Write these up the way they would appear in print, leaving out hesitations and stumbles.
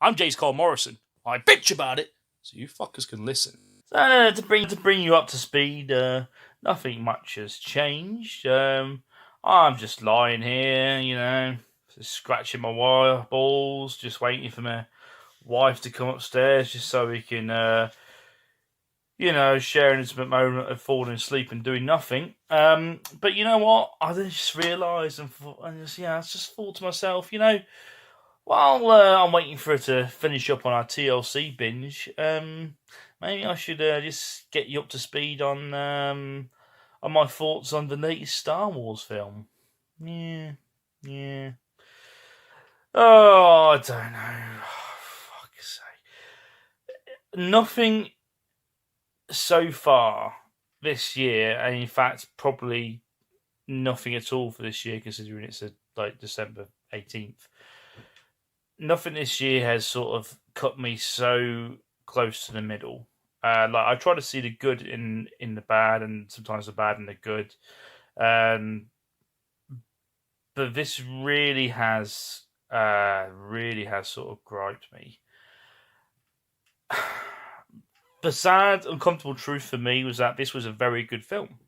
I'm Jay's Cole Morrison. I bitch about it, so you fuckers can listen. To bring you up to speed, nothing much has changed. I'm just lying here, just scratching my wire balls, just waiting for my wife to come upstairs, just so we can, share an intimate moment of falling asleep and doing nothing. But you know what? I just realised I just thought to myself, while I'm waiting for her to finish up on our TLC binge, maybe I should just get you up to speed on my thoughts on the latest Star Wars film. Yeah, yeah. Oh, I don't know. Fuck's sake. Nothing so far this year, and in fact, probably nothing at all for this year, considering it's December 18th. Nothing this year has sort of cut me so close to the middle. I try to see the good in the bad, and sometimes the bad in the good. But this really has sort of griped me. The sad, uncomfortable truth for me was that this was a very good film.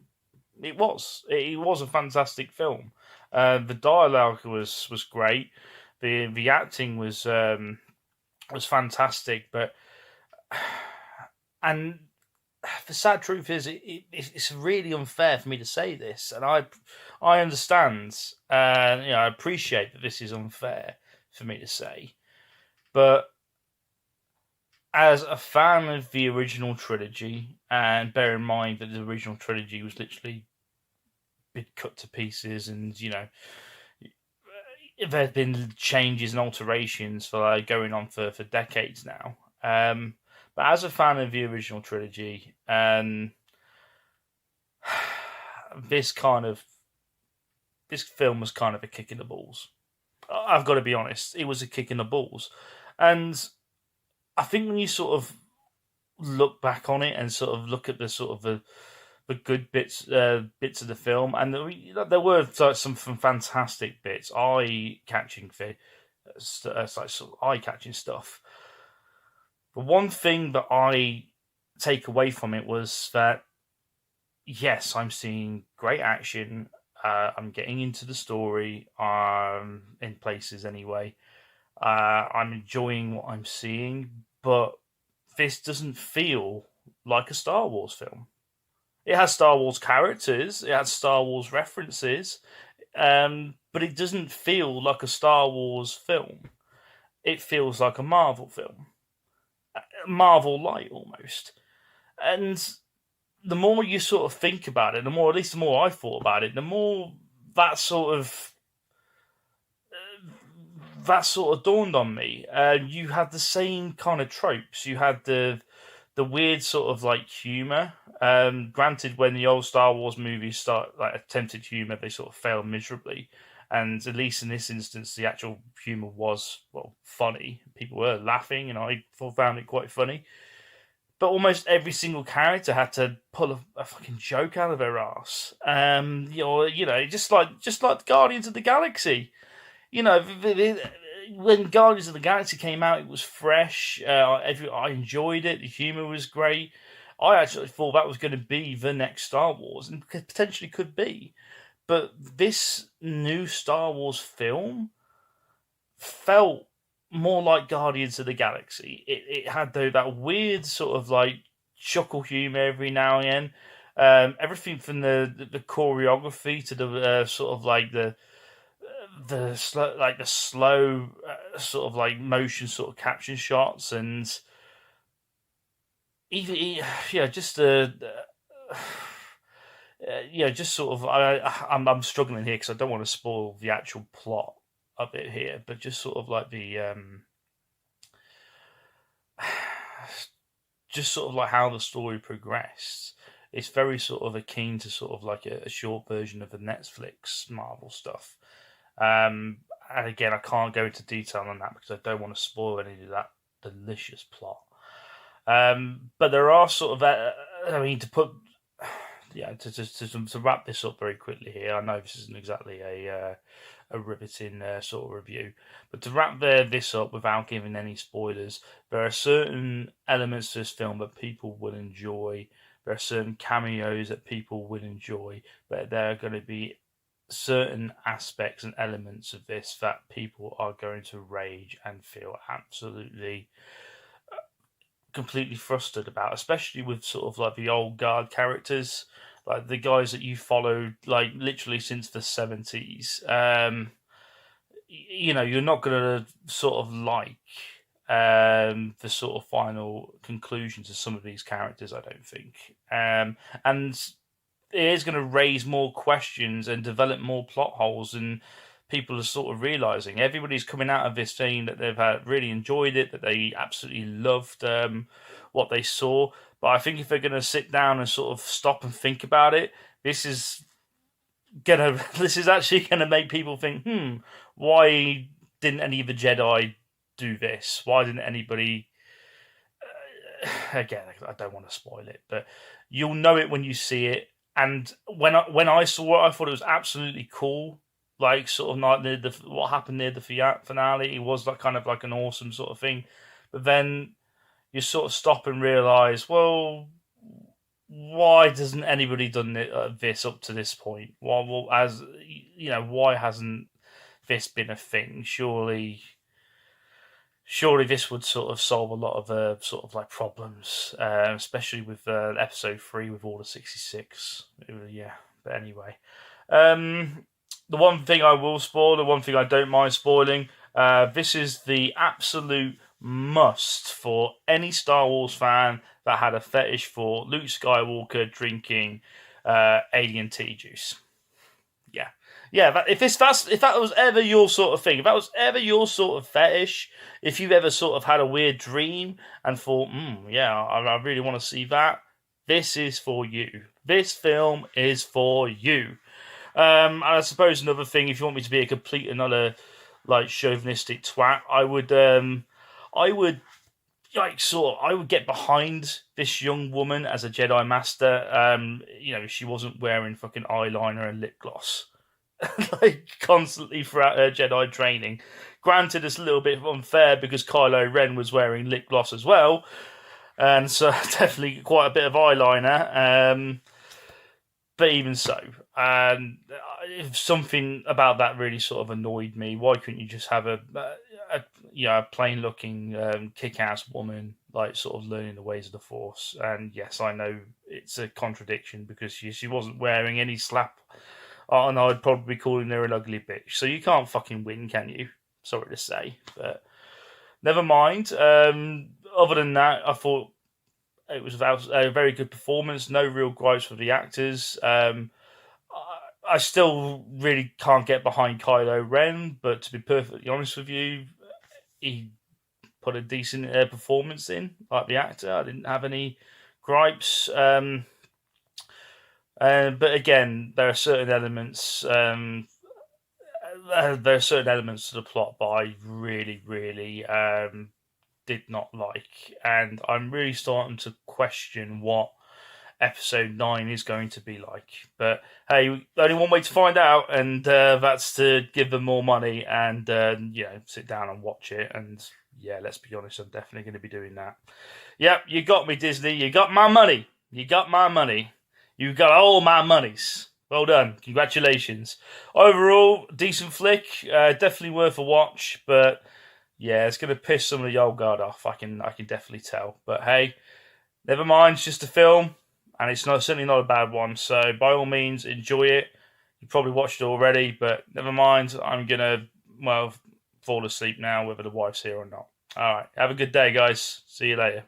It was. It was a fantastic film. The dialogue was great. The acting was fantastic, but and the sad truth is it's really unfair for me to say this, and I understand. I appreciate that this is unfair for me to say, but as a fan of the original trilogy, and bear in mind that the original trilogy was literally been cut to pieces, and there have been changes and alterations for going on for decades now. But as a fan of the original trilogy, this film was kind of a kick in the balls. I've got to be honest, it was a kick in the balls, and I think when you sort of look back on it and sort of look at the good bits of the film, and there were some fantastic bits, eye-catching eye-catching stuff. But one thing that I take away from it was that yes, I'm seeing great action. I'm getting into the story in places anyway. I'm enjoying what I'm seeing, but this doesn't feel like a Star Wars film. It has Star Wars characters, it has Star Wars references, but it doesn't feel like a Star Wars film. It feels like a Marvel film. Marvel light almost. And the more you sort of think about it, the more I thought about it, the more that sort of dawned on me. You had the same kind of tropes. You had the weird sort of humor. Granted, when the old Star Wars movies start attempted humor, they sort of fail miserably. And at least in this instance, the actual humor was funny. People were laughing, and I found it quite funny. But almost every single character had to pull a fucking joke out of their ass. Just like Guardians of the Galaxy. When Guardians of the Galaxy came out, it was fresh. I enjoyed it. The humor was great. I actually thought that was going to be the next Star Wars, and potentially could be. But this new Star Wars film felt more like Guardians of the Galaxy. It had that weird sort of chuckle humor every now and then. Everything from the choreography to the sort of the slow sort of motion sort of caption shots, and even just just sort of I'm struggling here because I don't want to spoil the actual plot of it here, but just sort of just sort of how the story progressed. It's very sort of akin to sort of a short version of the Netflix Marvel stuff. And again, I can't go into detail on that because I don't want to spoil any of that delicious plot. But there are sort of, to wrap this up very quickly here. I know this isn't exactly a riveting sort of review. But to wrap this up without giving any spoilers, there are certain elements to this film that people will enjoy. There are certain cameos that people will enjoy, but there are going to be certain aspects and elements of this that people are going to rage and feel absolutely completely frustrated about, especially with sort of like the old guard characters, like the guys that you followed like literally since the 70s. You're not going to sort of like the sort of final conclusions of some of these characters, I don't think. And it is going to raise more questions and develop more plot holes, and people are sort of realizing everybody's coming out of this saying that they've really enjoyed it, that they absolutely loved what they saw. But I think if they're going to sit down and sort of stop and think about it, this is actually gonna make people think, why didn't any of the Jedi do this? Why didn't anybody? Again, I don't want to spoil it, but you'll know it when you see it. And when I saw it, I thought it was absolutely cool. Like sort of like what happened near the finale, it was like kind of like an awesome sort of thing. But then you sort of stop and realize, well, why doesn't anybody done this up to this point? Well, as you know, why hasn't this been a thing? Surely this would sort of solve a lot of sort of like problems, especially with episode 3 with Order 66. Yeah, but anyway, the one thing I will spoil, the one thing I don't mind spoiling, this is the absolute must for any Star Wars fan that had a fetish for Luke Skywalker drinking alien tea juice. Yeah. If that was ever your sort of thing, if that was ever your sort of fetish, if you've ever sort of had a weird dream and thought, I really want to see that, this is for you. This film is for you. And I suppose another thing, if you want me to be a complete and utter like chauvinistic twat, I would get behind this young woman as a Jedi Master. She wasn't wearing fucking eyeliner and lip gloss like constantly throughout her Jedi training. Granted, it's a little bit unfair because Kylo Ren was wearing lip gloss as well, and so definitely quite a bit of eyeliner. But even so, if something about that really sort of annoyed me, why couldn't you just have a plain-looking, kick-ass woman, like sort of learning the ways of the Force? And yes, I know it's a contradiction because she wasn't wearing any slap, and I'd probably be calling her an ugly bitch. So you can't fucking win, can you? Sorry to say, but never mind. Other than that, I thought it was a very good performance. No real gripes with the actors. I still really can't get behind Kylo Ren, but to be perfectly honest with you, he put a decent performance in, like the actor. I didn't have any gripes. But again, there are certain elements. There are certain elements to the plot that I really, really did not like, and I'm really starting to question what episode 9 is going to be like. But hey, only one way to find out, and that's to give them more money and sit down and watch it. And yeah, let's be honest, I'm definitely going to be doing that. Yep, you got me, Disney. You got my money. You got my money. You got all my monies. Well done. Congratulations. Overall, decent flick. Definitely worth a watch, but yeah, it's going to piss some of the old guard off. I can definitely tell. But hey, never mind. It's just a film, and it's certainly not a bad one. So by all means, enjoy it. You probably watched it already, but never mind. I'm going to, fall asleep now, whether the wife's here or not. All right. Have a good day, guys. See you later.